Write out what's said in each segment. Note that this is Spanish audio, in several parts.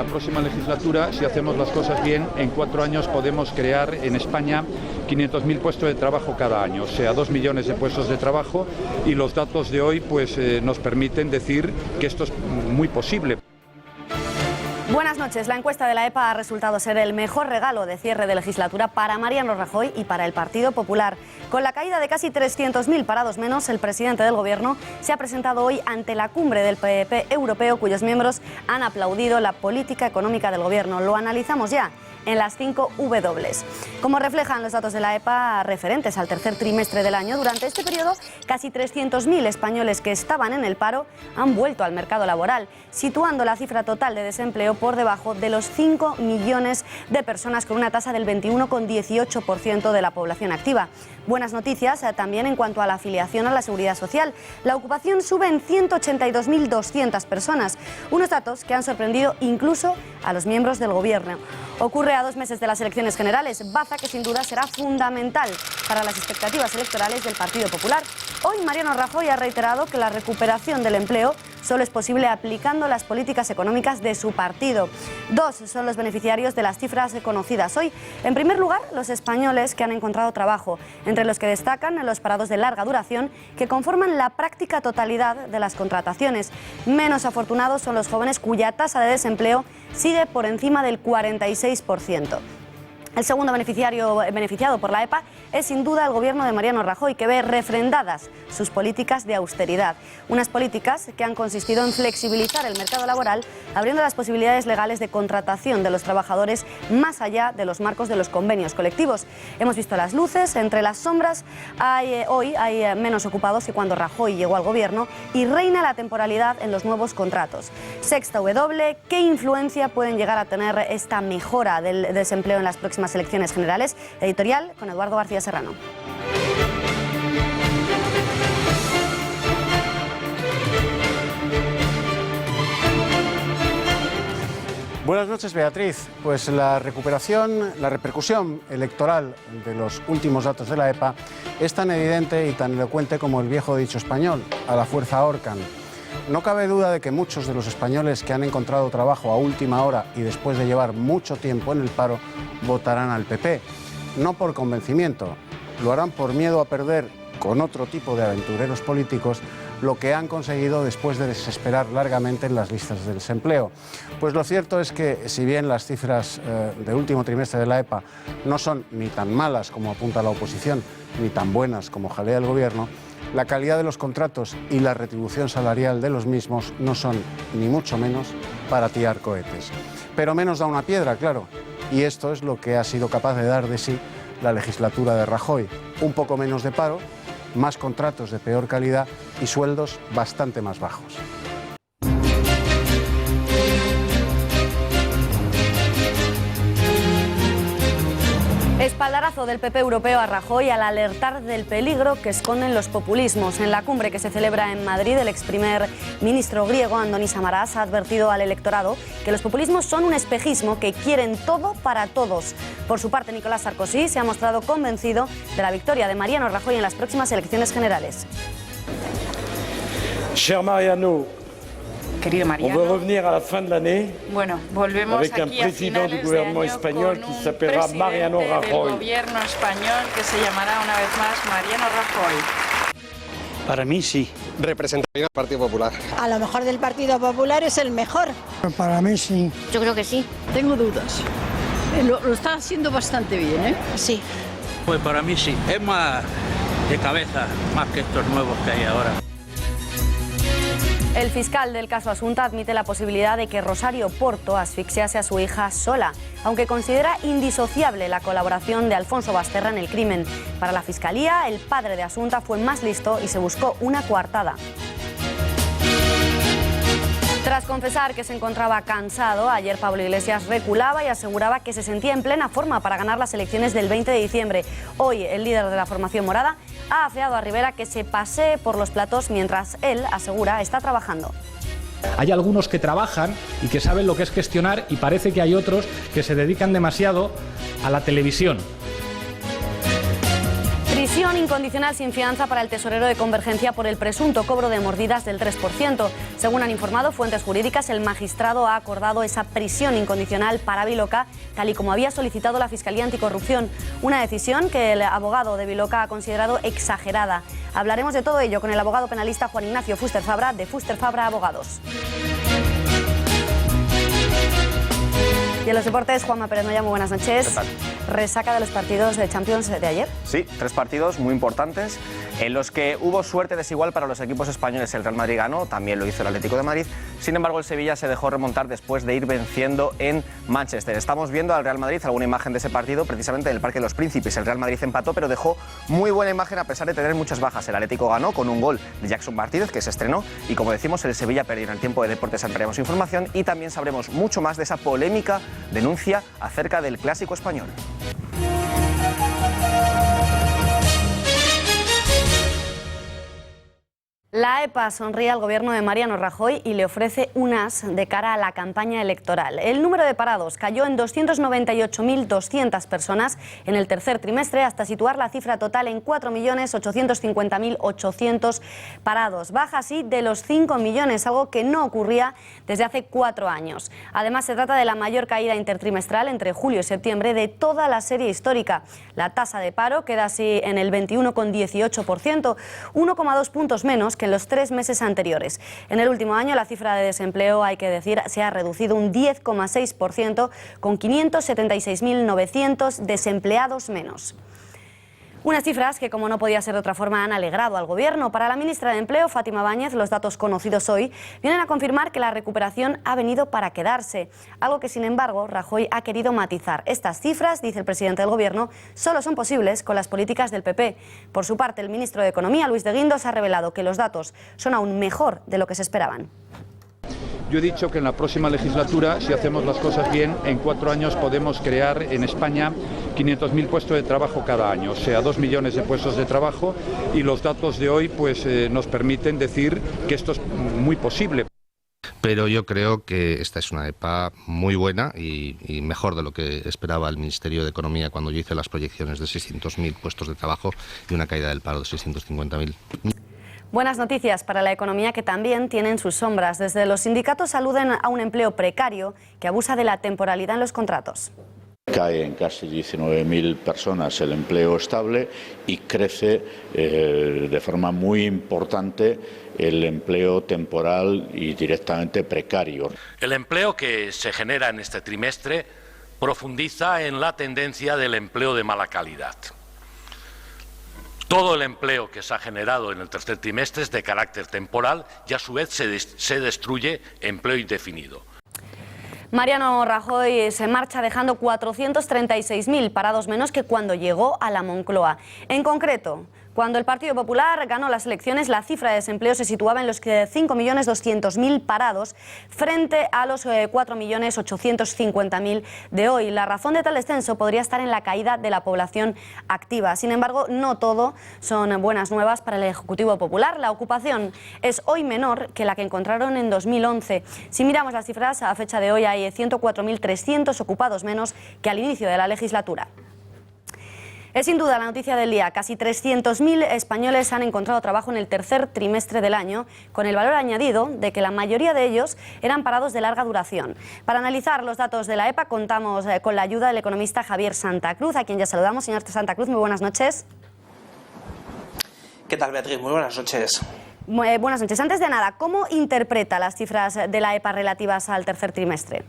la próxima legislatura, si hacemos las cosas bien, en 4 años podemos crear en España 500.000 puestos de trabajo cada año, o sea, 2 millones de puestos de trabajo, y los datos de hoy pues nos permiten decir que esto es muy posible. Buenas noches. La encuesta de la EPA ha resultado ser el mejor regalo de cierre de legislatura para Mariano Rajoy y para el Partido Popular. Con la caída de casi 300.000 parados menos, el presidente del Gobierno se ha presentado hoy ante la cumbre del PP europeo, cuyos miembros han aplaudido la política económica del Gobierno. Lo analizamos ya en las 5 W. Como reflejan los datos de la EPA referentes al tercer trimestre del año, durante este periodo casi 300.000 españoles que estaban en el paro han vuelto al mercado laboral, situando la cifra total de desempleo por debajo de los 5 millones de personas, con una tasa del 21,18% de la población activa. Buenas noticias también en cuanto a la afiliación a la Seguridad Social. La ocupación sube en 182.200 personas, unos datos que han sorprendido incluso a los miembros del Gobierno. Ocurre a 2 meses de las elecciones generales, baza que sin duda será fundamental para las expectativas electorales del Partido Popular. Hoy Mariano Rajoy ha reiterado que la recuperación del empleo solo es posible aplicando las políticas económicas de su partido. 2 son los beneficiarios de las cifras conocidas hoy. En primer lugar, los españoles que han encontrado trabajo, entre los que destacan los parados de larga duración, que conforman la práctica totalidad de las contrataciones. Menos afortunados son los jóvenes cuya tasa de desempleo sigue por encima del 46%. El segundo beneficiado por la EPA es sin duda el Gobierno de Mariano Rajoy, que ve refrendadas sus políticas de austeridad. Unas políticas que han consistido en flexibilizar el mercado laboral, abriendo las posibilidades legales de contratación de los trabajadores más allá de los marcos de los convenios colectivos. Hemos visto las luces, entre las sombras hoy hay menos ocupados que cuando Rajoy llegó al Gobierno, y reina la temporalidad en los nuevos contratos. Sexta W, ¿qué influencia pueden llegar a tener esta mejora del desempleo en las próximas elecciones generales? Editorial con Eduardo García Serrano. Buenas noches, Beatriz. Pues la repercusión electoral de los últimos datos de la EPA es tan evidente y tan elocuente como el viejo dicho español: a la fuerza ahorcan. No cabe duda de que muchos de los españoles que han encontrado trabajo a última hora y después de llevar mucho tiempo en el paro votarán al PP. No por convencimiento, lo harán por miedo a perder con otro tipo de aventureros políticos lo que han conseguido después de desesperar largamente en las listas de desempleo. Pues lo cierto es que, si bien las cifras del último trimestre de la EPA no son ni tan malas como apunta la oposición, ni tan buenas como jalea el Gobierno, la calidad de los contratos y la retribución salarial de los mismos no son, ni mucho menos, para tirar cohetes. Pero menos da una piedra, claro, y esto es lo que ha sido capaz de dar de sí la legislatura de Rajoy: un poco menos de paro, más contratos de peor calidad y sueldos bastante más bajos. Espaldarazo del PP europeo a Rajoy al alertar del peligro que esconden los populismos. En la cumbre que se celebra en Madrid, el ex primer ministro griego Antonis Samaras ha advertido al electorado que los populismos son un espejismo, que quieren todo para todos. Por su parte, Nicolas Sarkozy se ha mostrado convencido de la victoria de Mariano Rajoy en las próximas elecciones generales. Cher Mariano, querido Mariano, on va revenir a la fin de l'année volvemos avec un aquí a président du finales de gouvernement año espagnol con qui un s'appellera Mariano presidente del Rajoy. gobierno español que se llamará una vez más Mariano Rajoy. Para mí sí. Representaría al Partido Popular. A lo mejor del Partido Popular es el mejor. Para mí sí. Yo creo que sí. Tengo dudas. Lo está haciendo bastante bien, ¿eh? Sí. Pues para mí sí. Es más de cabeza, más que estos nuevos que hay ahora. El fiscal del caso Asunta admite la posibilidad de que Rosario Porto asfixiase a su hija sola, aunque considera indisociable la colaboración de Alfonso Basterra en el crimen. Para la Fiscalía, el padre de Asunta fue más listo y se buscó una coartada. Tras confesar que se encontraba cansado, ayer Pablo Iglesias reculaba y aseguraba que se sentía en plena forma para ganar las elecciones del 20 de diciembre. Hoy, el líder de la formación morada ha afeado a Rivera que se pasee por los platos mientras él, asegura, está trabajando. Hay algunos que trabajan y que saben lo que es gestionar, y parece que hay otros que se dedican demasiado a la televisión. Prisión incondicional sin fianza para el tesorero de Convergencia por el presunto cobro de mordidas del 3%. Según han informado fuentes jurídicas, el magistrado ha acordado esa prisión incondicional para Viloca, tal y como había solicitado la Fiscalía Anticorrupción. Una decisión que el abogado de Viloca ha considerado exagerada. Hablaremos de todo ello con el abogado penalista Juan Ignacio Fuster Fabra, de Fuster Fabra Abogados. Y en los deportes, Juanma Pérez Noya, muy buenas noches. ¿Qué tal? ¿Resaca de los partidos de Champions de ayer? Sí, 3 partidos muy importantes en los que hubo suerte desigual para los equipos españoles. El Real Madrid ganó, también lo hizo el Atlético de Madrid. Sin embargo, el Sevilla se dejó remontar después de ir venciendo en Manchester. Estamos viendo al Real Madrid, alguna imagen de ese partido, precisamente en el Parque de los Príncipes. El Real Madrid empató, pero dejó muy buena imagen a pesar de tener muchas bajas. El Atlético ganó con un gol de Jackson Martínez, que se estrenó, y como decimos, el Sevilla perdió. En el tiempo de deportes ampliaremos información y también sabremos mucho más de esa polémica denuncia acerca del clásico español. La EPA sonríe al gobierno de Mariano Rajoy y le ofrece un as de cara a la campaña electoral. El número de parados cayó en 298.200 personas en el tercer trimestre, hasta situar la cifra total en 4.850.800 parados. Baja así de los 5 millones, algo que no ocurría desde hace 4 años. Además, se trata de la mayor caída intertrimestral entre julio y septiembre de toda la serie histórica. La tasa de paro queda así en el 21,18%, 1,2 puntos menos que en los 3 meses anteriores. En el último año la cifra de desempleo, hay que decir, se ha reducido un 10,6%, con 576.900 desempleados menos. Unas cifras que, como no podía ser de otra forma, han alegrado al gobierno. Para la ministra de Empleo, Fátima Báñez, los datos conocidos hoy vienen a confirmar que la recuperación ha venido para quedarse, algo que, sin embargo, Rajoy ha querido matizar. Estas cifras, dice el presidente del gobierno, solo son posibles con las políticas del PP. Por su parte, el ministro de Economía, Luis de Guindos, ha revelado que los datos son aún mejor de lo que se esperaban. Yo he dicho que en la próxima legislatura, si hacemos las cosas bien, en 4 años podemos crear en España 500.000 puestos de trabajo cada año, o sea, 2 millones de puestos de trabajo, y los datos de hoy pues nos permiten decir que esto es muy posible. Pero yo creo que esta es una EPA muy buena y mejor de lo que esperaba el Ministerio de Economía cuando yo hice las proyecciones de 600.000 puestos de trabajo y una caída del paro de 650.000. Buenas noticias para la economía, que también tienen sus sombras. Desde los sindicatos aluden a un empleo precario que abusa de la temporalidad en los contratos. Cae en casi 19.000 personas el empleo estable y crece de forma muy importante el empleo temporal y directamente precario. El empleo que se genera en este trimestre profundiza en la tendencia del empleo de mala calidad. Todo el empleo que se ha generado en el tercer trimestre es de carácter temporal y a su vez se destruye empleo indefinido. Mariano Rajoy se marcha dejando 436.000 parados menos que cuando llegó a la Moncloa. En concreto, cuando el Partido Popular ganó las elecciones, la cifra de desempleo se situaba en los 5.200.000 parados frente a los 4.850.000 de hoy. La razón de tal descenso podría estar en la caída de la población activa. Sin embargo, no todo son buenas nuevas para el Ejecutivo Popular. La ocupación es hoy menor que la que encontraron en 2011. Si miramos las cifras, a fecha de hoy hay 104.300 ocupados menos que al inicio de la legislatura. Es sin duda la noticia del día. Casi 300.000 españoles han encontrado trabajo en el tercer trimestre del año, con el valor añadido de que la mayoría de ellos eran parados de larga duración. Para analizar los datos de la EPA contamos con la ayuda del economista Javier Santa Cruz, a quien ya saludamos. Señor Santa Cruz, muy buenas noches. ¿Qué tal, Beatriz? Muy buenas noches. Buenas noches. Antes de nada, ¿cómo interpreta las cifras de la EPA relativas al tercer trimestre?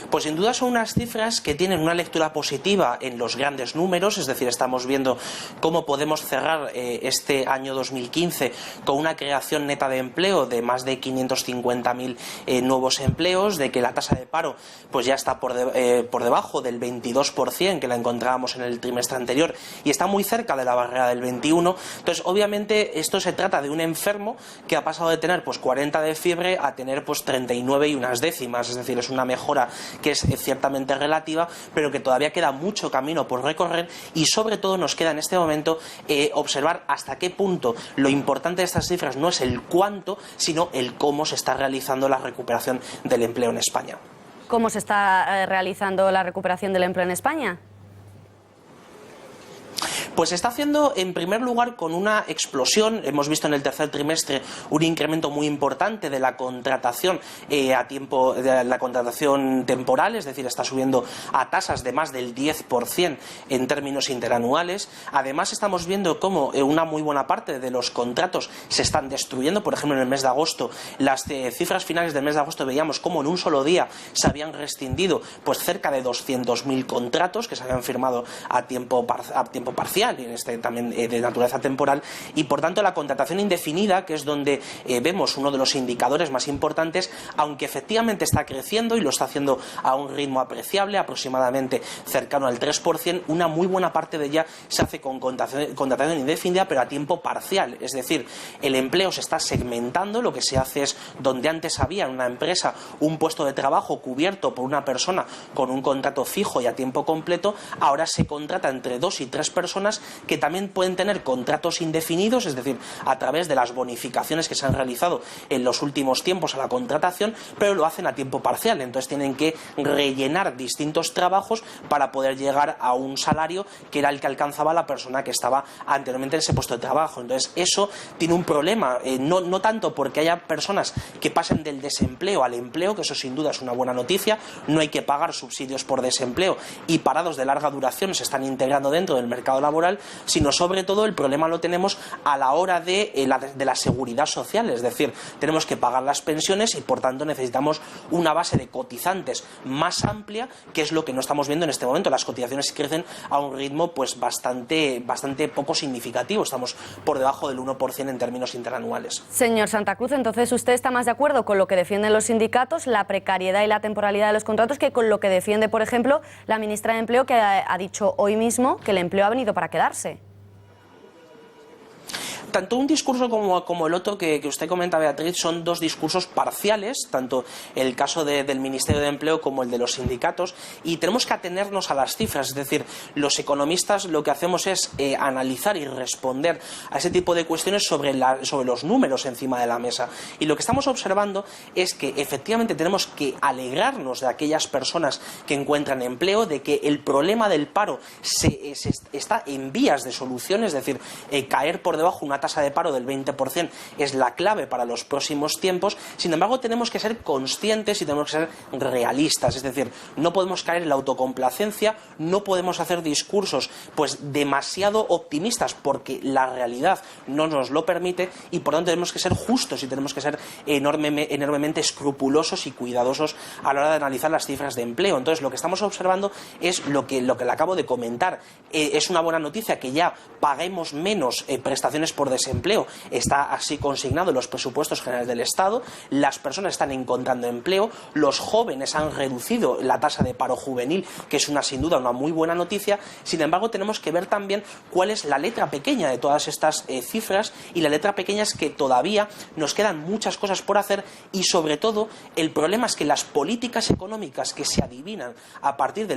Pues sin duda son unas cifras que tienen una lectura positiva en los grandes números, es decir, estamos viendo cómo podemos cerrar este año 2015 con una creación neta de empleo de más de 550.000 nuevos empleos, de que la tasa de paro pues ya está por debajo del 22% que la encontrábamos en el trimestre anterior y está muy cerca de la barrera del 21%. Entonces, obviamente, esto se trata de un enfermo que ha pasado de tener pues 40 de fiebre a tener pues 39 y unas décimas, es decir, es una mejora que es ciertamente relativa, pero que todavía queda mucho camino por recorrer y sobre todo nos queda en este momento observar hasta qué punto lo importante de estas cifras no es el cuánto, sino el cómo se está realizando la recuperación del empleo en España. ¿Cómo se está realizando la recuperación del empleo en España? Pues se está haciendo en primer lugar con una explosión. Hemos visto en el tercer trimestre un incremento muy importante de la contratación de la contratación temporal, es decir, está subiendo a tasas de más del 10% en términos interanuales. Además, estamos viendo cómo una muy buena parte de los contratos se están destruyendo. Por ejemplo, en el mes de agosto, las cifras finales del mes de agosto veíamos cómo en un solo día se habían rescindido pues cerca de 200.000 contratos que se habían firmado a tiempo parcial y también de naturaleza temporal, y por tanto la contratación indefinida, que es donde vemos uno de los indicadores más importantes, aunque efectivamente está creciendo y lo está haciendo a un ritmo apreciable, aproximadamente cercano al 3%, una muy buena parte de ella se hace con contratación indefinida, pero a tiempo parcial. Es decir, el empleo se está segmentando. Lo que se hace es, donde antes había en una empresa un puesto de trabajo cubierto por una persona con un contrato fijo y a tiempo completo, ahora se contrata entre 2 y 3 personas que también pueden tener contratos indefinidos, es decir, a través de las bonificaciones que se han realizado en los últimos tiempos a la contratación, pero lo hacen a tiempo parcial. Entonces tienen que rellenar distintos trabajos para poder llegar a un salario que era el que alcanzaba la persona que estaba anteriormente en ese puesto de trabajo. Entonces eso tiene un problema, no tanto porque haya personas que pasen del desempleo al empleo, que eso sin duda es una buena noticia, no hay que pagar subsidios por desempleo y parados de larga duración se están integrando dentro del mercado laboral, sino sobre todo el problema lo tenemos a la hora de la seguridad social. Es decir, tenemos que pagar las pensiones y por tanto necesitamos una base de cotizantes más amplia, que es lo que no estamos viendo en este momento. Las cotizaciones crecen a un ritmo pues bastante poco significativo, estamos por debajo del 1% en términos interanuales. Señor Santa Cruz, entonces usted está más de acuerdo con lo que defienden los sindicatos, la precariedad y la temporalidad de los contratos, que con lo que defiende, por ejemplo, la ministra de Empleo, que ha dicho hoy mismo que el empleo ha venido para quedarse. Tanto un discurso como el otro que usted comenta, Beatriz, son dos discursos parciales, tanto el caso del Ministerio de Empleo como el de los sindicatos, y tenemos que atenernos a las cifras. Es decir, los economistas lo que hacemos es analizar y responder a ese tipo de cuestiones sobre los números encima de la mesa. Y lo que estamos observando es que efectivamente tenemos que alegrarnos de aquellas personas que encuentran empleo, de que el problema del paro está en vías de solución, es decir, caer por debajo una tasa de paro del 20% es la clave para los próximos tiempos. Sin embargo, tenemos que ser conscientes y tenemos que ser realistas, es decir, no podemos caer en la autocomplacencia, no podemos hacer discursos pues demasiado optimistas porque la realidad no nos lo permite, y por tanto tenemos que ser justos y tenemos que ser enormemente escrupulosos y cuidadosos a la hora de analizar las cifras de empleo. Entonces, lo que estamos observando es lo que le acabo de comentar. Es una buena noticia que ya paguemos menos prestaciones por desempleo, está así consignado en los presupuestos generales del Estado, las personas están encontrando empleo, los jóvenes han reducido la tasa de paro juvenil, que es sin duda una muy buena noticia. Sin embargo, tenemos que ver también cuál es la letra pequeña de todas estas cifras, y la letra pequeña es que todavía nos quedan muchas cosas por hacer, y sobre todo el problema es que las políticas económicas que se adivinan a partir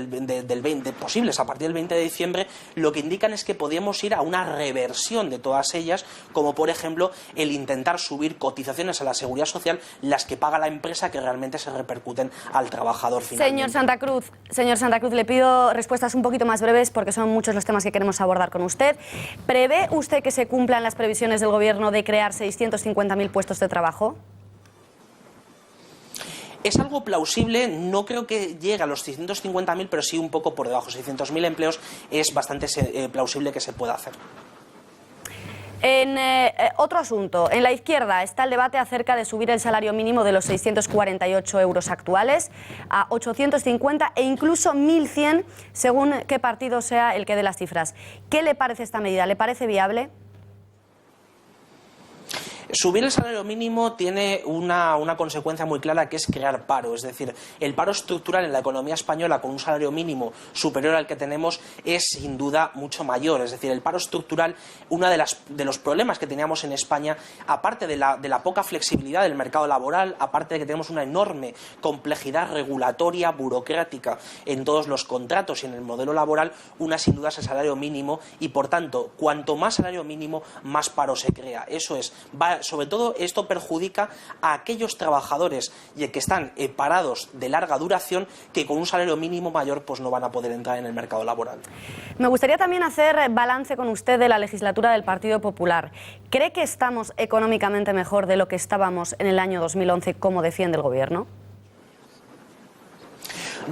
posibles a partir del 20 de diciembre, lo que indican es que podríamos ir a una reversión de todas ellas, como por ejemplo el intentar subir cotizaciones a la seguridad social, las que paga la empresa, que realmente se repercuten al trabajador finalmente. Señor Santa Cruz, le pido respuestas un poquito más breves porque son muchos los temas que queremos abordar con usted. ¿Prevé usted que se cumplan las previsiones del Gobierno de crear 650.000 puestos de trabajo? Es algo plausible, no creo que llegue a los 650.000, pero sí un poco por debajo. 600.000 empleos es bastante plausible que se pueda hacer. En otro asunto, en la izquierda está el debate acerca de subir el salario mínimo de los 648 euros actuales a 850 e incluso 1.100, según qué partido sea el que dé las cifras. ¿Qué le parece esta medida? ¿Le parece viable? Subir el salario mínimo tiene una consecuencia muy clara, que es crear paro. Es decir, el paro estructural en la economía española con un salario mínimo superior al que tenemos es sin duda mucho mayor. Es decir, el paro estructural, uno de los problemas que teníamos en España, aparte de la poca flexibilidad del mercado laboral, aparte de que tenemos una enorme complejidad regulatoria, burocrática en todos los contratos y en el modelo laboral, una sin duda es el salario mínimo, y por tanto, cuanto más salario mínimo, más paro se crea. Eso sobre todo esto perjudica a aquellos trabajadores que están parados de larga duración, que con un salario mínimo mayor pues no van a poder entrar en el mercado laboral. Me gustaría también hacer balance con usted de la legislatura del Partido Popular. ¿Cree que estamos económicamente mejor de lo que estábamos en el año 2011, como defiende el Gobierno?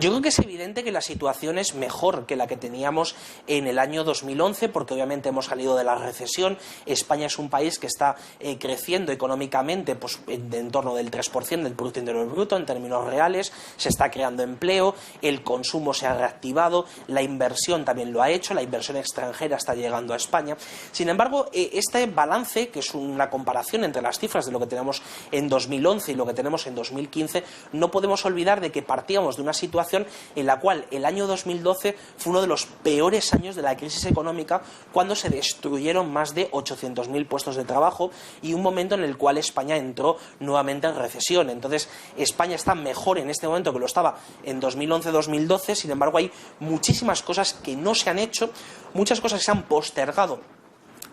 Yo creo que es evidente que la situación es mejor que la que teníamos en el año 2011, porque obviamente hemos salido de la recesión. España es un país que está creciendo económicamente pues, en torno del 3% del Producto Interior Bruto en términos reales, se está creando empleo, el consumo se ha reactivado, la inversión también lo ha hecho, la inversión extranjera está llegando a España. Sin embargo, este balance, que es una comparación entre las cifras de lo que tenemos en 2011 y lo que tenemos en 2015, no podemos olvidar de que partíamos de una situación en la cual el año 2012 fue uno de los peores años de la crisis económica, cuando se destruyeron más de 800.000 puestos de trabajo y un momento en el cual España entró nuevamente en recesión. Entonces, España está mejor en este momento que lo estaba en 2011-2012, sin embargo hay muchísimas cosas que no se han hecho, muchas cosas que se han postergado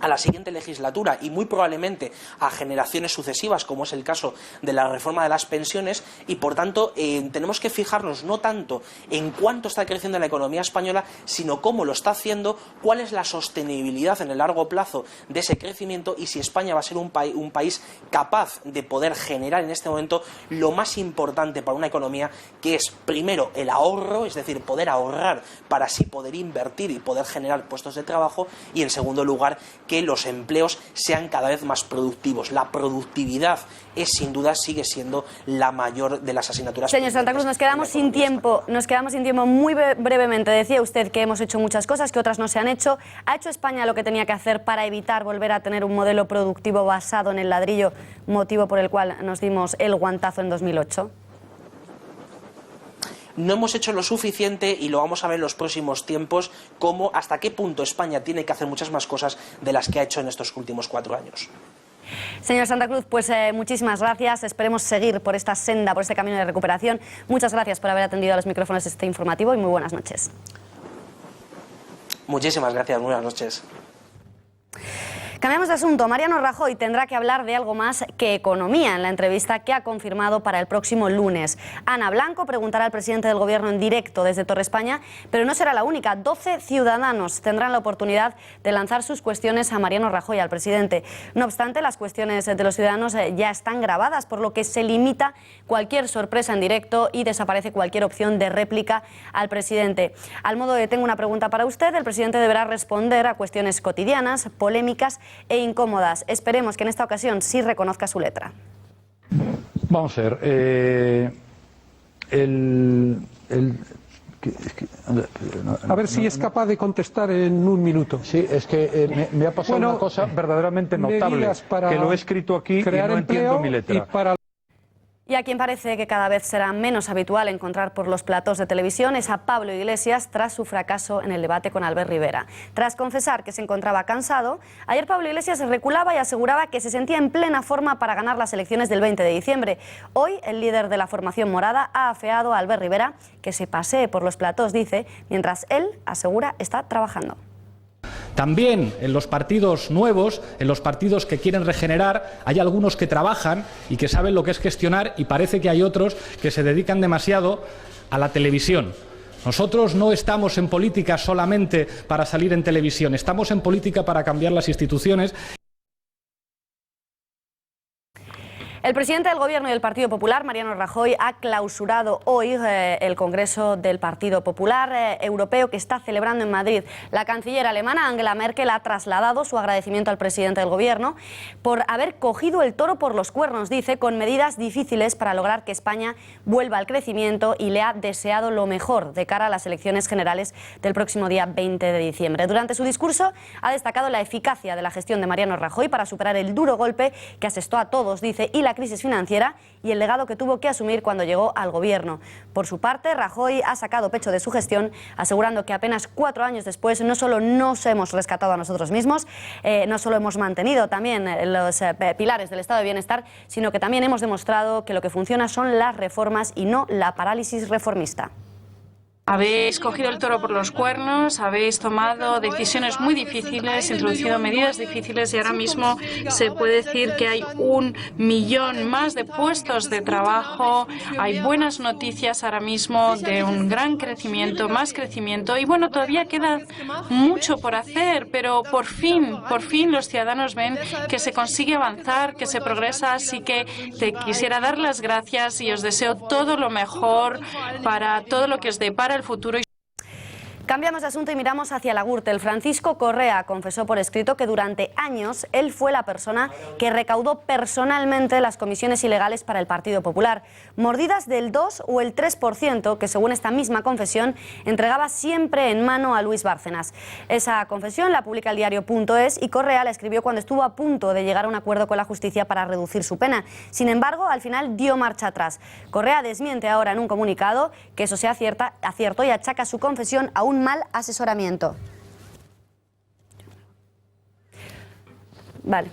a la siguiente legislatura y muy probablemente a generaciones sucesivas, como es el caso de la reforma de las pensiones, y por tanto tenemos que fijarnos no tanto en cuánto está creciendo la economía española, sino cómo lo está haciendo, cuál es la sostenibilidad en el largo plazo de ese crecimiento y si España va a ser un país capaz de poder generar en este momento lo más importante para una economía, que es primero el ahorro, es decir, poder ahorrar para así poder invertir y poder generar puestos de trabajo, y en segundo lugar que los empleos sean cada vez más productivos. La productividad es, sin duda, sigue siendo la mayor de las asignaturas. Señor Santa Cruz, nos quedamos sin tiempo muy brevemente. Decía usted que hemos hecho muchas cosas, que otras no se han hecho. ¿Ha hecho España lo que tenía que hacer para evitar volver a tener un modelo productivo basado en el ladrillo, motivo por el cual nos dimos el guantazo en 2008? No hemos hecho lo suficiente y lo vamos a ver en los próximos tiempos, como hasta qué punto España tiene que hacer muchas más cosas de las que ha hecho en estos últimos 4 años. Señor Santa Cruz, pues muchísimas gracias. Esperemos seguir por esta senda, por este camino de recuperación. Muchas gracias por haber atendido a los micrófonos de este informativo y muy buenas noches. Muchísimas gracias, buenas noches. Cambiamos de asunto. Mariano Rajoy tendrá que hablar de algo más que economía en la entrevista que ha confirmado para el próximo lunes. Ana Blanco preguntará al presidente del Gobierno en directo desde Torre España, pero no será la única. 12 ciudadanos tendrán la oportunidad de lanzar sus cuestiones a Mariano Rajoy, al presidente. No obstante, las cuestiones de los ciudadanos ya están grabadas, por lo que se limita cualquier sorpresa en directo y desaparece cualquier opción de réplica al presidente. Al modo de tengo una pregunta para usted, el presidente deberá responder a cuestiones cotidianas, polémicas e incómodas. Esperemos que en esta ocasión sí reconozca su letra. Vamos a ver. A ver si es capaz de contestar en un minuto. Sí, es que me ha pasado una cosa verdaderamente notable, que lo he escrito aquí y no entiendo mi letra. Y a quien parece que cada vez será menos habitual encontrar por los platós de televisión es a Pablo Iglesias tras su fracaso en el debate con Albert Rivera. Tras confesar que se encontraba cansado, ayer Pablo Iglesias reculaba y aseguraba que se sentía en plena forma para ganar las elecciones del 20 de diciembre. Hoy el líder de la formación morada ha afeado a Albert Rivera que se pasee por los platós, dice, mientras él asegura está trabajando. También en los partidos nuevos, en los partidos que quieren regenerar, hay algunos que trabajan y que saben lo que es gestionar, y parece que hay otros que se dedican demasiado a la televisión. Nosotros no estamos en política solamente para salir en televisión, estamos en política para cambiar las instituciones. El presidente del Gobierno y del Partido Popular, Mariano Rajoy, ha clausurado hoy el Congreso del Partido Popular Europeo que está celebrando en Madrid. La canciller alemana, Angela Merkel, ha trasladado su agradecimiento al presidente del Gobierno por haber cogido el toro por los cuernos, dice, con medidas difíciles para lograr que España vuelva al crecimiento, y le ha deseado lo mejor de cara a las elecciones generales del próximo día 20 de diciembre. Durante su discurso ha destacado la eficacia de la gestión de Mariano Rajoy para superar el duro golpe que asestó a todos, dice, y la crisis financiera y el legado que tuvo que asumir cuando llegó al Gobierno. Por su parte, Rajoy ha sacado pecho de su gestión, asegurando que apenas 4 años después no solo nos hemos rescatado a nosotros mismos, no solo hemos mantenido también los pilares del estado de bienestar, sino que también hemos demostrado que lo que funciona son las reformas y no la parálisis reformista. Habéis cogido el toro por los cuernos, habéis tomado decisiones muy difíciles, introducido medidas difíciles y ahora mismo se puede decir que hay 1 millón más de puestos de trabajo. Hay buenas noticias ahora mismo de un gran crecimiento, más crecimiento y bueno, todavía queda mucho por hacer, pero por fin los ciudadanos ven que se consigue avanzar, que se progresa, así que te quisiera dar las gracias y os deseo todo lo mejor para todo lo que os depara el futuro. Cambiamos de asunto y miramos hacia la Gürtel. Francisco Correa confesó por escrito que durante años él fue la persona que recaudó personalmente las comisiones ilegales para el Partido Popular. Mordidas del 2 o el 3%, que según esta misma confesión entregaba siempre en mano a Luis Bárcenas. Esa confesión la publica el diario.es y Correa la escribió cuando estuvo a punto de llegar a un acuerdo con la justicia para reducir su pena. Sin embargo, al final dio marcha atrás. Correa desmiente ahora en un comunicado que eso sea acierto y achaca su confesión a un mal asesoramiento. Vale.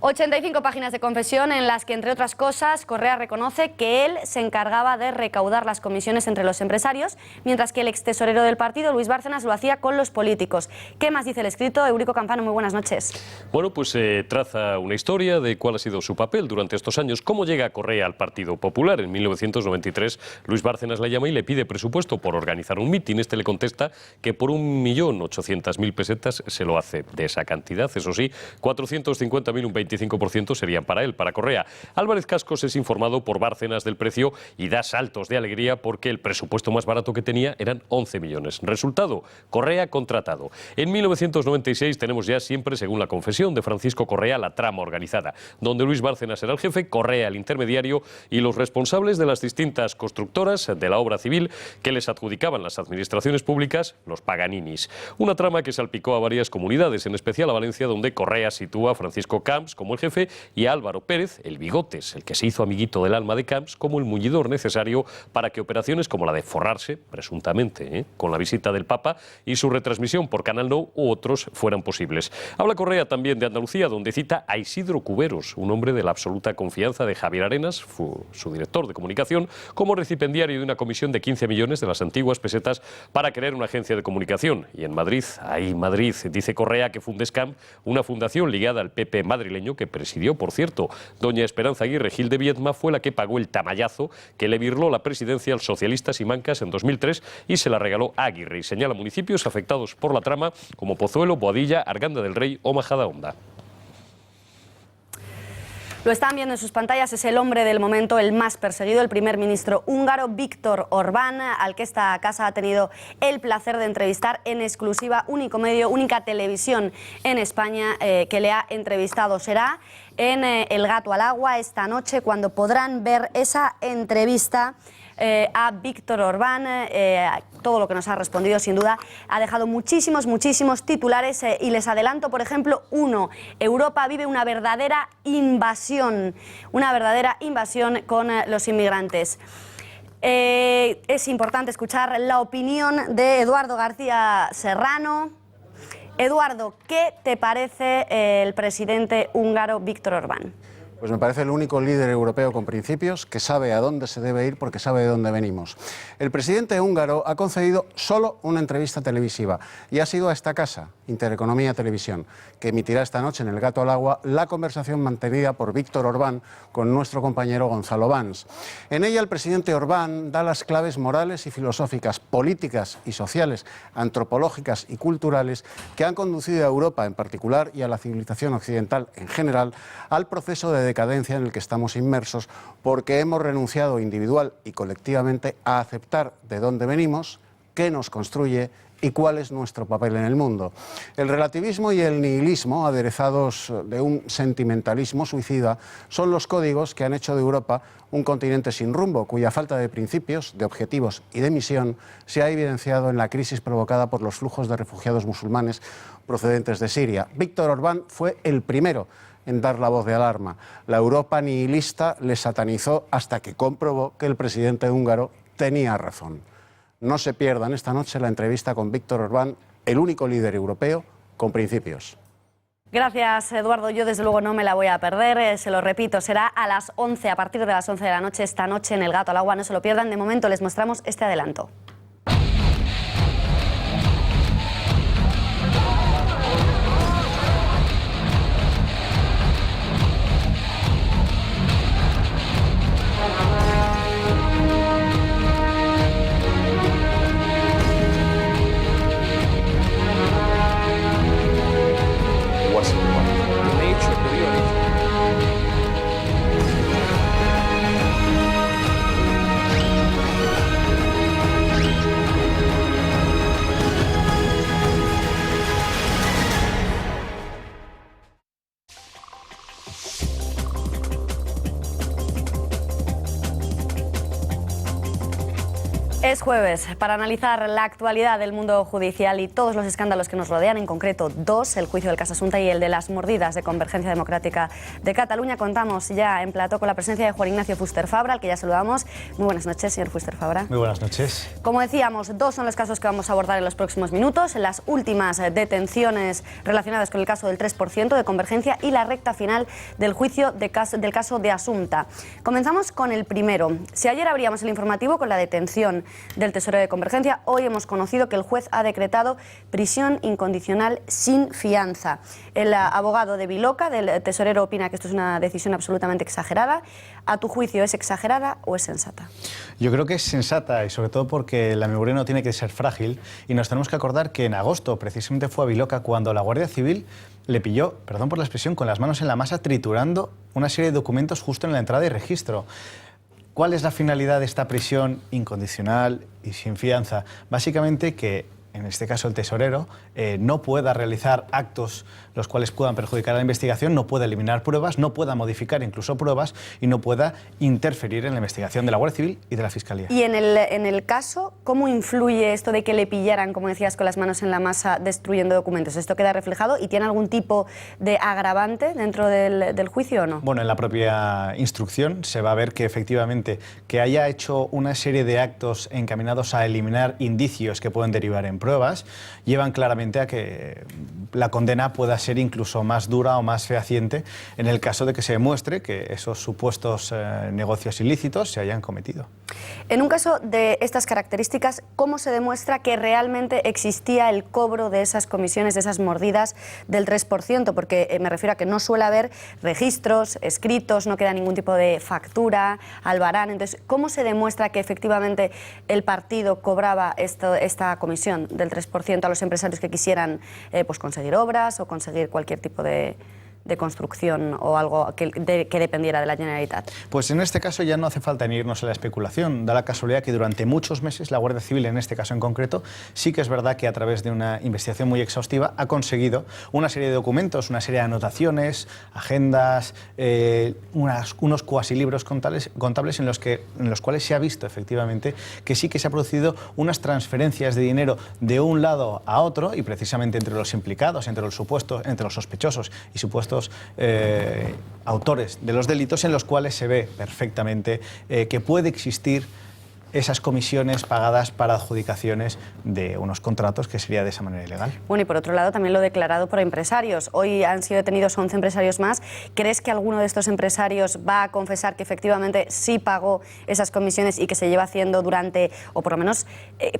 85 páginas de confesión en las que, entre otras cosas, Correa reconoce que él se encargaba de recaudar las comisiones entre los empresarios, mientras que el extesorero del partido, Luis Bárcenas, lo hacía con los políticos. ¿Qué más dice el escrito? Eurico Campano, muy buenas noches. Bueno, pues traza una historia de cuál ha sido su papel durante estos años, cómo llega Correa al Partido Popular. En 1993, Luis Bárcenas la llama y le pide presupuesto por organizar un mitin. Este le contesta que por 1.800.000 pesetas se lo hace. De esa cantidad, eso sí, 450.000, un 25% serían para él, para Correa. Álvarez Cascos es informado por Bárcenas del precio y da saltos de alegría porque el presupuesto más barato que tenía eran 11 millones. Resultado, Correa contratado. En 1996 tenemos ya siempre, según la confesión de Francisco Correa, la trama organizada, donde Luis Bárcenas era el jefe, Correa el intermediario y los responsables de las distintas constructoras de la obra civil que les adjudicaban las administraciones públicas, los Paganinis. Una trama que salpicó a varias comunidades, en especial a Valencia, donde Correa sitúa a Francisco Camps como el jefe y a Álvaro Pérez, el Bigotes, el que se hizo amiguito del alma de Camps, como el muñidor necesario para que operaciones como la de forrarse, presuntamente, con la visita del Papa y su retransmisión por Canal Nou u otros fueran posibles. Habla Correa también de Andalucía, donde cita a Isidro Cuberos, un hombre de la absoluta confianza de Javier Arenas, su director de comunicación, como recipendiario de una comisión de 15 millones de las antiguas pesetas para crear una agencia de comunicación. Y en Madrid, dice Correa que Fundescam, una fundación ligada al PP madrileño que presidió, por cierto, doña Esperanza Aguirre Gil de Viedma, fue la que pagó el tamallazo que le birló la presidencia al socialista Simancas en 2003 y se la regaló a Aguirre, y señala municipios afectados por la trama como Pozuelo, Boadilla, Arganda del Rey o Majadahonda. Lo están viendo en sus pantallas, es el hombre del momento, el más perseguido, el primer ministro húngaro, Viktor Orbán, al que esta casa ha tenido el placer de entrevistar en exclusiva, único medio, única televisión en España que le ha entrevistado. Será en El Gato al Agua esta noche cuando podrán ver esa entrevista a Viktor Orbán. Todo lo que nos ha respondido, sin duda, ha dejado muchísimos titulares y les adelanto, por ejemplo, uno: Europa vive una verdadera invasión con los inmigrantes. Es importante escuchar la opinión de Eduardo García Serrano. Eduardo, ¿qué te parece el presidente húngaro Viktor Orbán? Pues me parece el único líder europeo con principios que sabe a dónde se debe ir porque sabe de dónde venimos. El presidente húngaro ha concedido solo una entrevista televisiva y ha sido a esta casa, Intereconomía Televisión, que emitirá esta noche en El Gato al Agua la conversación mantenida por Viktor Orbán con nuestro compañero Gonzalo Vans. En ella el presidente Orbán da las claves morales y filosóficas, políticas y sociales, antropológicas y culturales que han conducido a Europa en particular y a la civilización occidental en general al proceso de decadencia en el que estamos inmersos porque hemos renunciado individual y colectivamente a aceptar de dónde venimos, qué nos construye y cuál es nuestro papel en el mundo. El relativismo y el nihilismo, aderezados de un sentimentalismo suicida, son los códigos que han hecho de Europa un continente sin rumbo, cuya falta de principios, de objetivos y de misión se ha evidenciado en la crisis provocada por los flujos de refugiados musulmanes procedentes de Siria. Viktor Orbán fue el primero en dar la voz de alarma. La Europa nihilista le satanizó hasta que comprobó que el presidente húngaro tenía razón. No se pierdan esta noche la entrevista con Viktor Orbán, el único líder europeo con principios. Gracias, Eduardo. Yo, desde luego, no me la voy a perder. Se lo repito, será a las 11, a partir de las 11 de la noche, esta noche en El Gato al Agua. No se lo pierdan. De momento les mostramos este adelanto. Es jueves para analizar la actualidad del mundo judicial y todos los escándalos que nos rodean, en concreto dos, el juicio del caso Asunta y el de las mordidas de Convergencia Democrática de Cataluña. Contamos ya en plató con la presencia de Juan Ignacio Fuster Fabra, al que ya saludamos. Muy buenas noches, señor Fuster Fabra. Muy buenas noches. Como decíamos, dos son los casos que vamos a abordar en los próximos minutos: las últimas detenciones relacionadas con el caso del 3% de Convergencia y la recta final del juicio del caso de Asunta. Comenzamos con el primero. Si ayer abríamos el informativo con la detención del tesorero de Convergencia, hoy hemos conocido que el juez ha decretado prisión incondicional sin fianza. El abogado de Viloca, del tesorero, opina que esto es una decisión absolutamente exagerada. ¿A tu juicio es exagerada o es sensata? Yo creo que es sensata, y sobre todo porque la memoria no tiene que ser frágil, y nos tenemos que acordar que en agosto precisamente fue a Viloca cuando la Guardia Civil le pilló, perdón por la expresión, con las manos en la masa triturando una serie de documentos justo en la entrada y registro. ¿Cuál es la finalidad de esta prisión incondicional y sin fianza? Básicamente que, en este caso el tesorero, no pueda realizar actos los cuales puedan perjudicar a la investigación, no pueda eliminar pruebas, no pueda modificar incluso pruebas y no pueda interferir en la investigación de la Guardia Civil y de la Fiscalía. Y en el caso, ¿cómo influye esto de que le pillaran, como decías, con las manos en la masa destruyendo documentos? ¿Esto queda reflejado y tiene algún tipo de agravante dentro del juicio o no? Bueno, en la propia instrucción se va a ver que efectivamente que haya hecho una serie de actos encaminados a eliminar indicios que pueden derivar en pruebas, llevan claramente a que la condena pueda ser incluso más dura o más fehaciente en el caso de que se demuestre que esos supuestos negocios ilícitos se hayan cometido. En un caso de estas características, ¿cómo se demuestra que realmente existía el cobro de esas comisiones, de esas mordidas del 3%? Porque me refiero a que no suele haber registros, escritos, no queda ningún tipo de factura, albarán. Entonces, ¿cómo se demuestra que efectivamente el partido cobraba esta comisión del 3% a los empresarios que quisieran pues conseguir obras o conseguir cualquier tipo de construcción o algo que dependiera de la Generalitat? Pues en este caso ya no hace falta ni irnos a la especulación. Da la casualidad que durante muchos meses la Guardia Civil, en este caso en concreto, sí que es verdad que a través de una investigación muy exhaustiva ha conseguido una serie de documentos, una serie de anotaciones, agendas, unos cuasilibros contables en los cuales se ha visto efectivamente que sí que se ha producido unas transferencias de dinero de un lado a otro, y precisamente entre los implicados, entre los sospechosos y supuestos autores de los delitos, en los cuales se ve perfectamente que puede existir esas comisiones pagadas para adjudicaciones de unos contratos, que sería de esa manera ilegal. Bueno, y por otro lado también lo declarado por empresarios. Hoy han sido detenidos 11 empresarios más. ¿Crees que alguno de estos empresarios va a confesar que efectivamente sí pagó esas comisiones y que se lleva haciendo durante, o por lo menos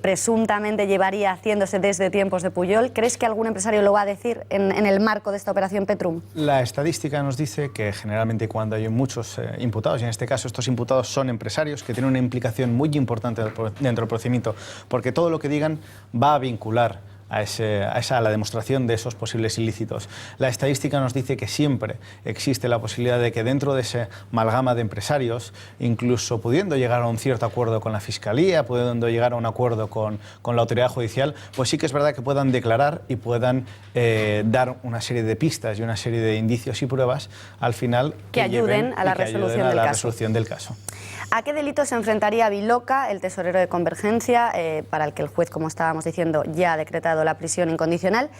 presuntamente llevaría haciéndose desde tiempos de Pujol? ¿Crees que algún empresario lo va a decir en el marco de esta operación Petrum? La estadística nos dice que generalmente cuando hay muchos imputados, y en este caso estos imputados son empresarios que tienen una implicación muy importante dentro del procedimiento, porque todo lo que digan va a vincular a la demostración de esos posibles ilícitos. La estadística nos dice que siempre existe la posibilidad de que dentro de ese amalgama de empresarios, incluso pudiendo llegar a un cierto acuerdo con la Fiscalía, pudiendo llegar a un acuerdo con la autoridad judicial, pues sí que es verdad que puedan declarar y puedan dar una serie de pistas y una serie de indicios y pruebas al final que ayuden a la resolución del caso. ¿A qué delito se enfrentaría Viloca, el tesorero de Convergencia, para el que el juez, como estábamos diciendo, ya ha decretado la prisión incondicional?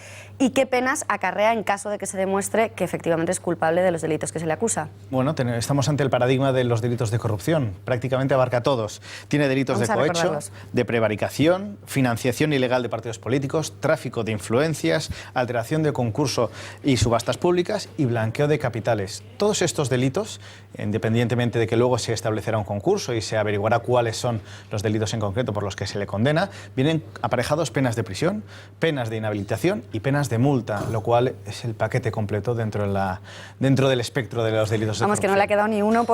¿Y qué penas acarrea en caso de que se demuestre que efectivamente es culpable de los delitos que se le acusa? Bueno, estamos ante el paradigma de los delitos de corrupción. Prácticamente abarca a todos. Tiene delitos de cohecho, de prevaricación, financiación ilegal de partidos políticos, tráfico de influencias, alteración de concurso y subastas públicas y blanqueo de capitales. Todos estos delitos, independientemente de que luego se establecerá un concurso y se averiguará cuáles son los delitos en concreto por los que se le condena, vienen aparejados penas de prisión, penas de inhabilitación y penas de multa, lo cual es el paquete completo dentro del espectro de los delitos de corrupción. Vamos, que no le ha quedado ni uno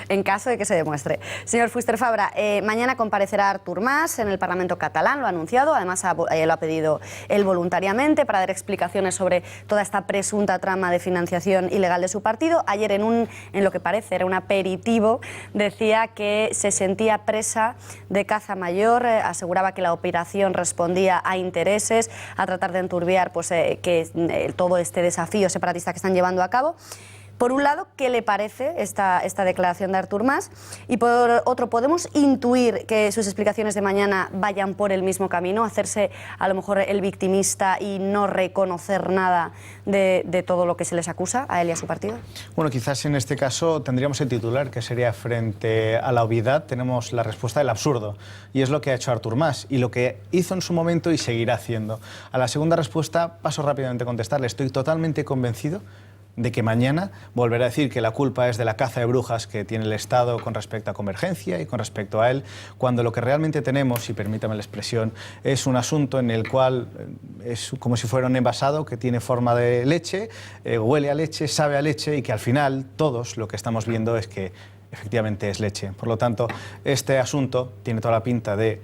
en caso de que se demuestre. Señor Fuster Fabra, mañana comparecerá Artur Mas en el Parlamento catalán, lo ha anunciado, además lo ha pedido él voluntariamente para dar explicaciones sobre toda esta presunta trama de financiación ilegal de su partido. Ayer en lo que parece era un aperitivo, decía que se sentía presa de caza mayor, aseguraba que la operación respondía a intereses, a tratar de enturbiar todo este desafío separatista que están llevando a cabo. Por un lado, ¿qué le parece esta declaración de Artur Mas? Y por otro, ¿podemos intuir que sus explicaciones de mañana vayan por el mismo camino? Hacerse a lo mejor el victimista y no reconocer nada de todo lo que se les acusa a él y a su partido. Bueno, quizás en este caso tendríamos el titular, que sería: frente a la obviedad tenemos la respuesta del absurdo. Y es lo que ha hecho Artur Mas y lo que hizo en su momento y seguirá haciendo. A la segunda respuesta paso rápidamente a contestarle. Estoy totalmente convencido de que mañana volverá a decir que la culpa es de la caza de brujas que tiene el Estado con respecto a Convergencia y con respecto a él, cuando lo que realmente tenemos, y permítame la expresión, es un asunto en el cual es como si fuera un envasado que tiene forma de leche, huele a leche, sabe a leche, y que al final todos lo que estamos viendo es que efectivamente es leche. Por lo tanto, este asunto tiene toda la pinta de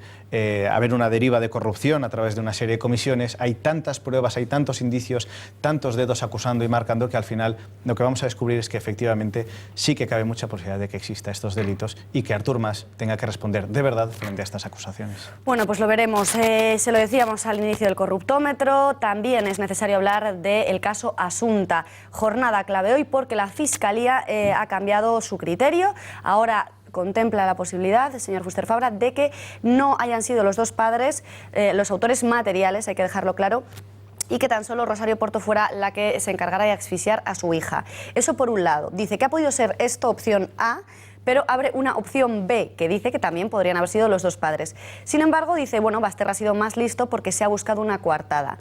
haber una deriva de corrupción a través de una serie de comisiones. Hay tantas pruebas, hay tantos indicios, tantos dedos acusando y marcando, que al final lo que vamos a descubrir es que efectivamente sí que cabe mucha posibilidad de que exista estos delitos y que Artur Mas tenga que responder de verdad frente a estas acusaciones. Bueno, pues lo veremos. Se lo decíamos al inicio del corruptómetro. También es necesario hablar del caso Asunta. Jornada clave hoy porque la Fiscalía ha cambiado su criterio. Ahora contempla la posibilidad, señor Fuster Fabra, de que no hayan sido los dos padres los autores materiales, hay que dejarlo claro, y que tan solo Rosario Porto fuera la que se encargara de asfixiar a su hija. Eso por un lado. Dice que ha podido ser esto opción A, pero abre una opción B, que dice que también podrían haber sido los dos padres. Sin embargo, dice, bueno, Basterra ha sido más listo porque se ha buscado una coartada.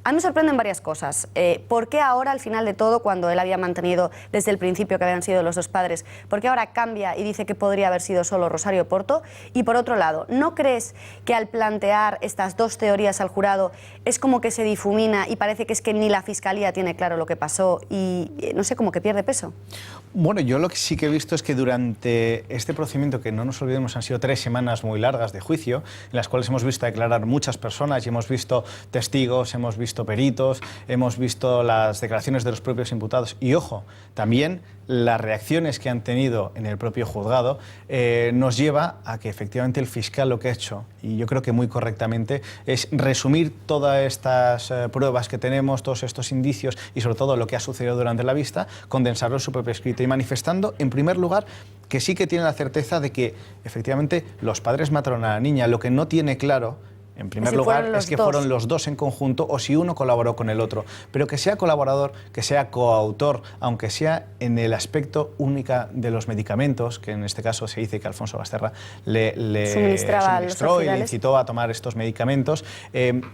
A mí me sorprenden varias cosas. ¿Por qué ahora, al final de todo, cuando él había mantenido desde el principio que habían sido los dos padres, por qué ahora cambia y dice que podría haber sido solo Rosario Porto? Y por otro lado, ¿no crees que al plantear estas dos teorías al jurado es como que se difumina y parece que es que ni la Fiscalía tiene claro lo que pasó y, no sé, como que pierde peso? Bueno, yo lo que sí que he visto es que durante este procedimiento, que no nos olvidemos han sido 3 semanas muy largas de juicio, en las cuales hemos visto declarar muchas personas y hemos visto testigos, hemos visto peritos, hemos visto las declaraciones de los propios imputados y, ojo, también las reacciones que han tenido en el propio juzgado, nos lleva a que efectivamente el fiscal lo que ha hecho, y yo creo que muy correctamente, es resumir todas estas pruebas que tenemos, todos estos indicios y sobre todo lo que ha sucedido durante la vista, condensarlo en su propio escrito y manifestando, en primer lugar, que sí que tiene la certeza de que efectivamente los padres mataron a la niña. Lo que no tiene claro, en primer lugar, es que fueron los dos en conjunto o si uno colaboró con el otro. Pero que sea colaborador, que sea coautor, aunque sea en el aspecto única de los medicamentos, que en este caso se dice que Alfonso Basterra le suministró y le incitó a tomar estos medicamentos,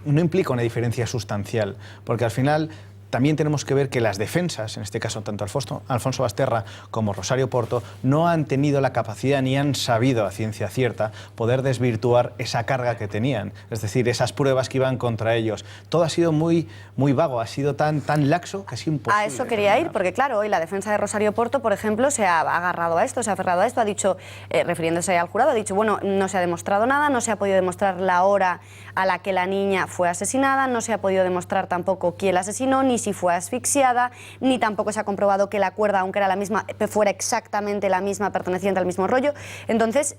no implica una diferencia sustancial, porque al final también tenemos que ver que las defensas, en este caso tanto Alfonso Basterra como Rosario Porto, no han tenido la capacidad ni han sabido a ciencia cierta poder desvirtuar esa carga que tenían, es decir, esas pruebas que iban contra ellos. Todo ha sido muy vago, ha sido tan laxo que es imposible. A eso quería ir, porque claro, hoy la defensa de Rosario Porto, por ejemplo, se ha agarrado a esto, se ha aferrado a esto, ha dicho, refiriéndose al jurado, ha dicho, bueno, no se ha demostrado nada, no se ha podido demostrar la hora a la que la niña fue asesinada, no se ha podido demostrar tampoco quién la asesinó, ni si fue asfixiada, ni tampoco se ha comprobado que la cuerda, aunque era la misma, fuera exactamente la misma, perteneciente al mismo rollo. Entonces,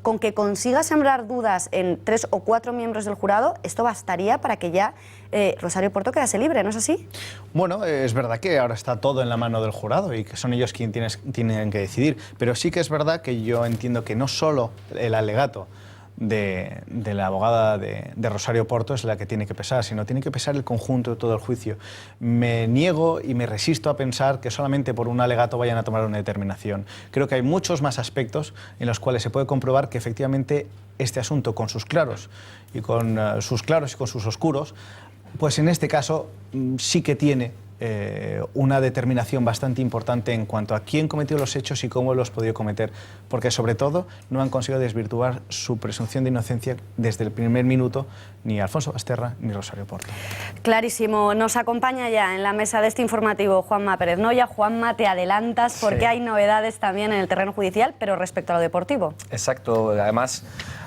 con que consiga sembrar dudas en 3 o 4 miembros del jurado, esto bastaría para que ya Rosario Porto quedase libre, ¿no es así? Bueno, es verdad que ahora está todo en la mano del jurado y que son ellos quienes tienen que decidir, pero sí que es verdad que yo entiendo que no solo el alegato de la abogada de Rosario Porto es la que tiene que pesar, sino tiene que pesar el conjunto de todo el juicio. Me niego y me resisto a pensar que solamente por un alegato vayan a tomar una determinación. Creo que hay muchos más aspectos en los cuales se puede comprobar que efectivamente este asunto, con sus claros y con sus oscuros, pues en este caso sí que tiene una determinación bastante importante en cuanto a quién cometió los hechos y cómo los podía cometer, porque sobre todo no han conseguido desvirtuar su presunción de inocencia desde el primer minuto ni Alfonso Basterra ni Rosario Porto. Clarísimo. Nos acompaña ya en la mesa de este informativo Juanma Pérez Noya. Juanma, te adelantas porque hay novedades también en el terreno judicial, pero respecto a lo deportivo. Exacto. Además,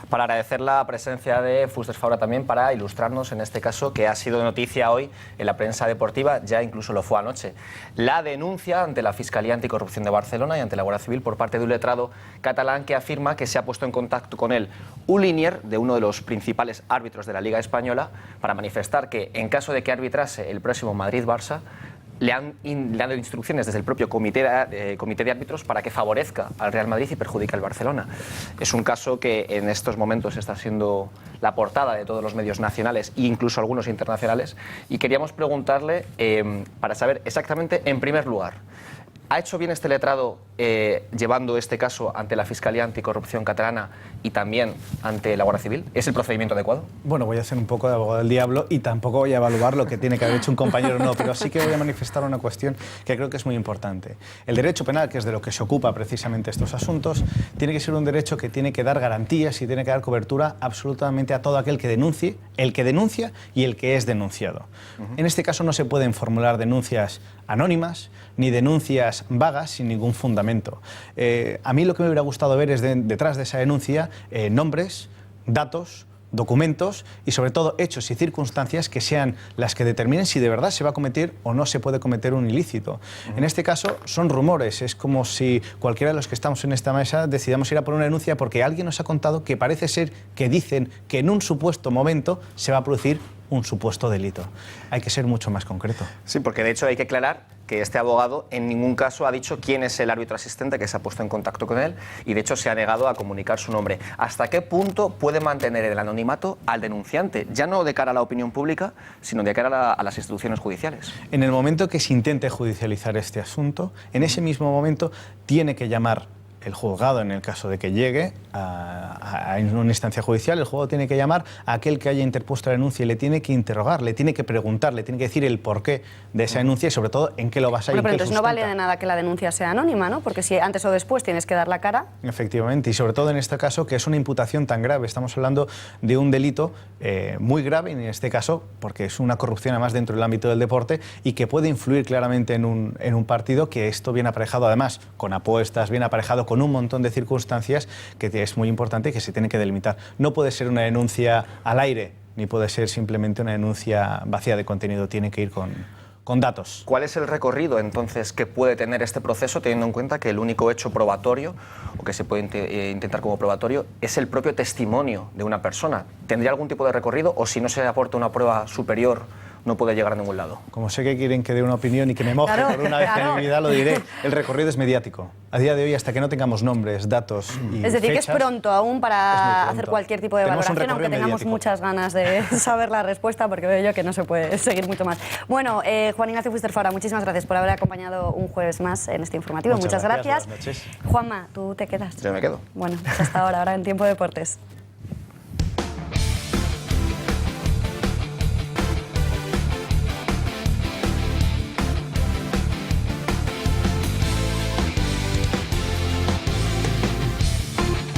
para agradecer la presencia de Fuster Fabra también para ilustrarnos en este caso que ha sido noticia hoy en la prensa deportiva, ya incluso lo fue anoche. La denuncia ante la Fiscalía Anticorrupción de Barcelona y ante la Guardia Civil por parte de un letrado catalán que afirma que se ha puesto en contacto con él un linier de uno de los principales árbitros de la Liga Española para manifestar que en caso de que arbitrase el próximo Madrid-Barça, le han dado instrucciones desde el propio comité de árbitros para que favorezca al Real Madrid y perjudique al Barcelona. Es un caso que en estos momentos está siendo la portada de todos los medios nacionales e incluso algunos internacionales, y queríamos preguntarle para saber exactamente, en primer lugar, ¿ha hecho bien este letrado llevando este caso ante la Fiscalía Anticorrupción catalana y también ante la Guardia Civil? ¿Es el procedimiento adecuado? Bueno, voy a ser un poco de abogado del diablo y tampoco voy a evaluar lo que tiene que haber hecho un compañero o no, pero sí que voy a manifestar una cuestión que creo que es muy importante. El derecho penal, que es de lo que se ocupa precisamente estos asuntos, tiene que ser un derecho que tiene que dar garantías y tiene que dar cobertura absolutamente a todo aquel que denuncie, el que denuncia y el que es denunciado. En este caso no se pueden formular denuncias anónimas ni denuncias vagas sin ningún fundamento. A mí lo que me hubiera gustado ver es detrás de esa denuncia nombres, datos, documentos y sobre todo hechos y circunstancias que sean las que determinen si de verdad se va a cometer o no se puede cometer un ilícito. En este caso son rumores, es como si cualquiera de los que estamos en esta mesa decidamos ir a por una denuncia porque alguien nos ha contado que parece ser que dicen que en un supuesto momento se va a producir un supuesto delito. Hay que ser mucho más concreto. Sí, porque de hecho hay que aclarar que este abogado en ningún caso ha dicho quién es el árbitro asistente que se ha puesto en contacto con él y de hecho se ha negado a comunicar su nombre. ¿Hasta qué punto puede mantener el anonimato al denunciante? Ya no de cara a la opinión pública, sino de cara a las instituciones judiciales. En el momento que se intente judicializar este asunto, en ese mismo momento tiene que llamar el juzgado, en el caso de que llegue a una instancia judicial, el juzgado tiene que llamar a aquel que haya interpuesto la denuncia y le tiene que interrogar, le tiene que preguntar, le tiene que decir el porqué de esa denuncia y sobre todo en qué lo basa y en qué pero entonces sustenta. no vale de nada que la denuncia sea anónima, ¿no? Porque si antes o después tienes que dar la cara. Efectivamente, y sobre todo en este caso que es una imputación tan grave, estamos hablando de un delito muy grave en este caso porque es una corrupción además dentro del ámbito del deporte y que puede influir claramente en un partido, que esto viene aparejado además con apuestas, viene aparejado con un montón de circunstancias que es muy importante y que se tiene que delimitar. No puede ser una denuncia al aire, ni puede ser simplemente una denuncia vacía de contenido, tiene que ir con datos. ¿Cuál es el recorrido entonces que puede tener este proceso, teniendo en cuenta que el único hecho probatorio, o que se puede intentar como probatorio, es el propio testimonio de una persona? ¿Tendría algún tipo de recorrido o si no se aporta una prueba superior no puede llegar a ningún lado? Como sé que quieren que dé una opinión y que me moje por una vez en mi vida, lo diré. El recorrido es mediático. A día de hoy, hasta que no tengamos nombres, datos y Es decir, fechas, que es pronto aún para hacer cualquier tipo de valoración, aunque tengamos mediático. muchas ganas de saber la respuesta, porque veo yo que no se puede seguir mucho más. Bueno, Juan Ignacio Fuster Fabra, muchísimas gracias por haber acompañado un jueves más en este informativo. Muchas gracias. Buenas noches. Juanma, ¿tú te quedas? Yo me quedo. Bueno, pues hasta ahora en Tiempo Deportes.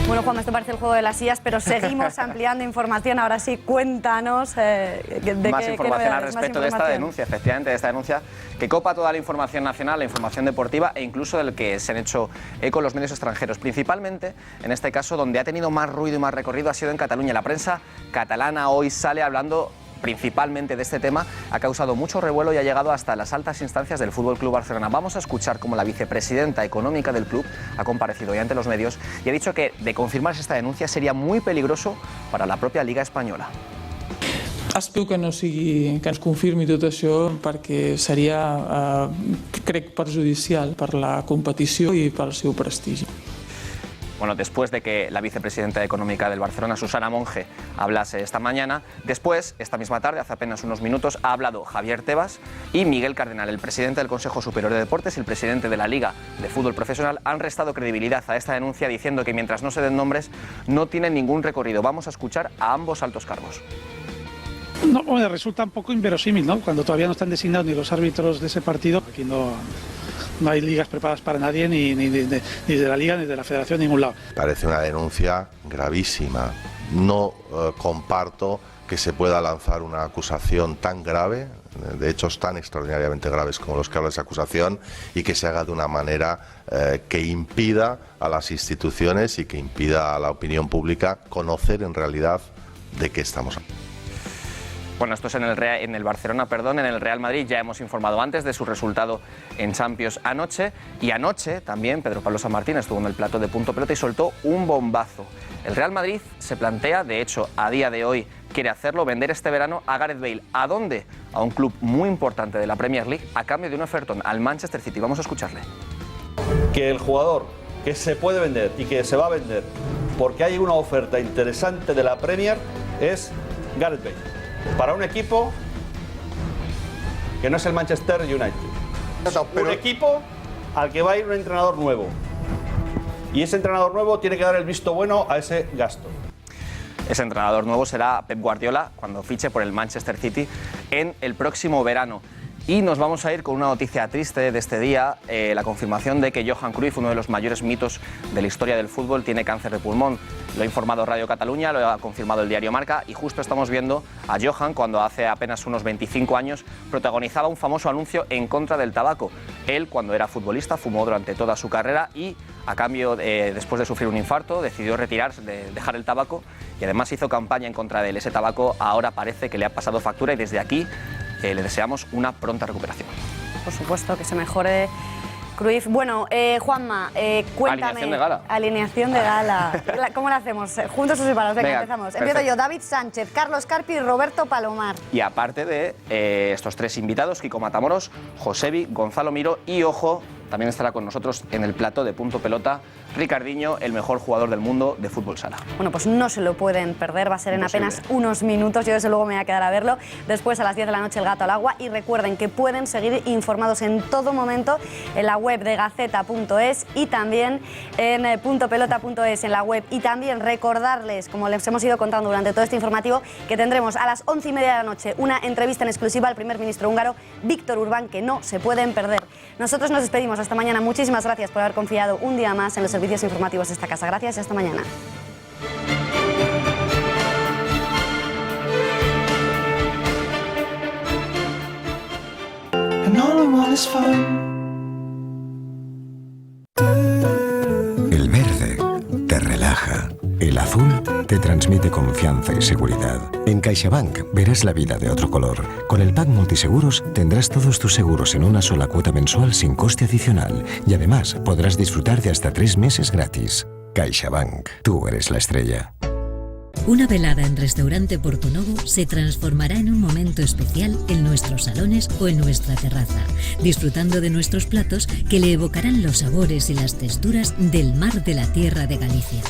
Bueno, Juanma, esto parece el juego de las sillas, pero seguimos ampliando información. Ahora sí, cuéntanos más información al respecto de esta denuncia, efectivamente, de esta denuncia que copa toda la información nacional, la información deportiva e incluso del que se han hecho eco los medios extranjeros. Principalmente, en este caso, donde ha tenido más ruido y más recorrido ha sido en Cataluña. La prensa catalana hoy sale hablando principalmente de este tema, ha causado mucho revuelo y ha llegado hasta las altas instancias del Fútbol Club Barcelona. Vamos a escuchar cómo la vicepresidenta económica del club ha comparecido hoy ante los medios y ha dicho que de confirmarse esta denuncia sería muy peligroso para la propia Liga Espanyola. Espero que no sigui, que ens confirmi tot això perquè seria, crec, perjudicial per la competició i pel seu prestigi. Bueno, después de que la vicepresidenta económica del Barcelona, Susana Monge, hablase esta mañana, después, esta misma tarde, hace apenas unos minutos, ha hablado Javier Tebas y Miguel Cardenal, el presidente del Consejo Superior de Deportes y el presidente de la Liga de Fútbol Profesional, han restado credibilidad a esta denuncia diciendo que mientras no se den nombres no tienen ningún recorrido. Vamos a escuchar a ambos altos cargos. No, bueno, resulta un poco inverosímil, ¿no? Cuando todavía no están designados ni los árbitros de ese partido. Aquí no hay ligas preparadas para nadie, ni de la Liga, ni de la Federación, ni de ningún lado. Parece una denuncia gravísima. No comparto que se pueda lanzar una acusación tan grave, de hechos tan extraordinariamente graves como los que habla esa acusación, y que se haga de una manera que impida a las instituciones y que impida a la opinión pública conocer en realidad de qué estamos hablando. Bueno, esto es en el Barcelona, en el Real Madrid ya hemos informado antes de su resultado en Champions anoche, y anoche también Pedro Pablo San Martín estuvo en el plató de Punto Pelota y soltó un bombazo. El Real Madrid se plantea, de hecho a día de hoy quiere hacerlo, vender este verano a Gareth Bale. ¿A dónde? A a un club muy importante de la Premier League a cambio de un ofertón al Manchester City. Vamos a escucharle. Que el jugador que se puede vender y que se va a vender porque hay una oferta interesante de la Premier es Gareth Bale. Para un equipo que no es el Manchester United. Un equipo al que va a ir un entrenador nuevo. Y ese entrenador nuevo tiene que dar el visto bueno a ese gasto. Ese entrenador nuevo será Pep Guardiola cuando fiche por el Manchester City en el próximo verano. Y nos vamos a ir con una noticia triste de este día, la confirmación de que Johan Cruyff, uno de los mayores mitos de la historia del fútbol, tiene cáncer de pulmón. Lo ha informado Radio Cataluña, lo ha confirmado el diario Marca y justo estamos viendo a Johan cuando hace apenas unos 25 años protagonizaba un famoso anuncio en contra del tabaco. Él, cuando era futbolista, fumó durante toda su carrera y a cambio, después de sufrir un infarto, decidió retirarse, dejar el tabaco y además hizo campaña en contra de él. Ese tabaco ahora parece que le ha pasado factura y desde aquí le deseamos una pronta recuperación. Por supuesto, que se mejore Cruyff. Bueno, Juanma, cuéntame. Alineación de gala. Alineación de gala. ¿Cómo la hacemos? ¿Juntos o separados? Venga, empezamos. Empiezo yo. David Sánchez, Carlos Carpi y Roberto Palomar. Y aparte de estos tres invitados, Kiko Matamoros, Josebi, Gonzalo Miro y, ojo, también estará con nosotros en el plató de Punto Pelota Ricardinho, el mejor jugador del mundo de fútbol sala. Bueno, pues no se lo pueden perder, va a ser en apenas unos minutos. Yo desde luego me voy a quedar a verlo. Después a las 10 de la noche el Gato al Agua. Y recuerden que pueden seguir informados en todo momento en la web de Gaceta.es y también en puntopelota.es en la web. Y también recordarles, como les hemos ido contando durante todo este informativo, que tendremos a las 11:30 de la noche una entrevista en exclusiva al primer ministro húngaro, Viktor Orbán, que no se pueden perder. Nosotros nos despedimos. Hasta mañana. Muchísimas gracias por haber confiado un día más en los servicios informativos de esta casa. Gracias y hasta mañana. El verde te relaja. El azul te transmite confianza y seguridad. En CaixaBank verás la vida de otro color. Con el pack multiseguros tendrás todos tus seguros en una sola cuota mensual sin coste adicional. Y además podrás disfrutar de hasta 3 meses gratis. CaixaBank, tú eres la estrella. Una velada en Restaurante Portonovo se transformará en un momento especial en nuestros salones o en nuestra terraza, disfrutando de nuestros platos que le evocarán los sabores y las texturas del mar de la tierra de Galicia.